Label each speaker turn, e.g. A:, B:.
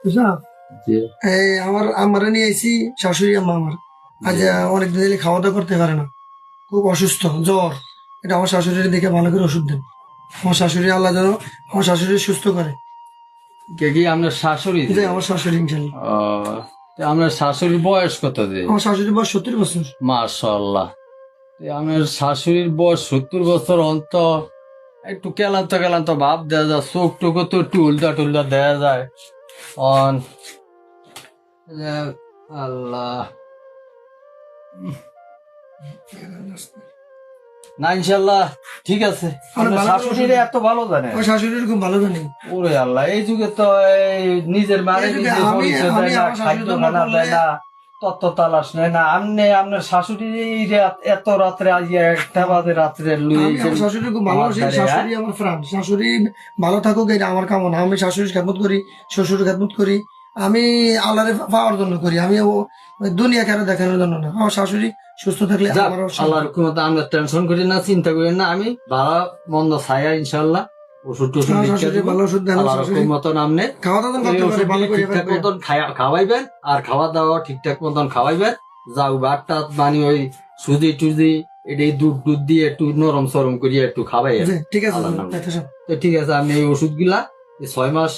A: বুঝলা?
B: জি।
A: এই আমার নিয়ে আইছি শাশুড়ি আম্মা আমার আজ অনেকদিন ধরে খাওয়া দাওয়া করতে পারে না, খুব অসুস্থ, জ্বর। এটা আমার শাশুড়ির দেখে ভালো করে ওষুধ দেন। আমার শাশুড়ি আল্লাহ যেন আমার শাশুড়ি সুস্থ করে।
B: কে কি আপনার শাশুড়ি?
A: যে আমার শাশুড়ি ইনশাল্লাহ।
B: আপনার শাশুড়ির বয়স কত যে?
A: আমার শাশুড়ির বয়স 70 বছর।
B: মাশাআল্লাহ। আমার শাশুড়ির বয়স 70 বছর অন্ত একটু কেলান্ত ভাব দেয়া যায়, চোখ টোকো তো একটু উল্টা টুল্টা দেয়া যায়। অন আল্লাহ না, ইনশাল্লাহ ঠিক আছে। আপনার শাশুড়ির এত ভালো জানে?
A: আমার শাশুড়ির খুব ভালো জানি।
B: ওরে আল্লাহ, এই যুগে তো এই নিজের মারে
A: এই যুগে
B: নিজে
A: আমি
B: পরিচয় দেয় না,
A: আমার
B: খাদ্য
A: শাশুড়ি
B: খানা দেয় না, তত্ত্ব তালাশ নেয় না। আপনি আপনার শাশুড়ি এই এত রাত্রে আইয়া 1টা বাজে রাত্রে লুই
A: আমি আমার শাশুড়ি খুব ভালোবাসি। শাশুড়ি আমার প্রাণ। শাশুড়ি ভালো থাকুক এটা আমার কামনা। আমি শাশুড়ির খেদমত করি, শ্বশুর খেদমত করি। আমি আল্লাহরে পাওয়ার জন্য করি, আমি ওই দুনিয়া কেন দেখানোর জন্য না। আমার শাশুড়ি সুস্থ থাকলে আমারও
B: আল্লাহর ক্ষমতা। আমরা টেনশন করি না, চিন্তা করি না। আমি ভালো মন্দ ছায়া ইনশাল্লাহ ওষুধ টষুধ
A: শাশুড়ি ভালো ওষুধ দেন।
B: আল্লাহর মতন আপনি
A: খাওয়া দাওয়া করতে পারে ভালো করে
B: ঠিকঠাক মতন খাওয়াইবেন, আর খাওয়া দাওয়া ঠিকঠাক মতন খাওয়াইবেন। যাও ভাতটা মানে ওই সুজি টুজি এটা দুধ দিয়ে একটু নরম সরম করিয়া একটু খাওয়াই।
A: ঠিক আছে।
B: তো ঠিক আছে, আমি এই ওষুধ গুলা 6 মাস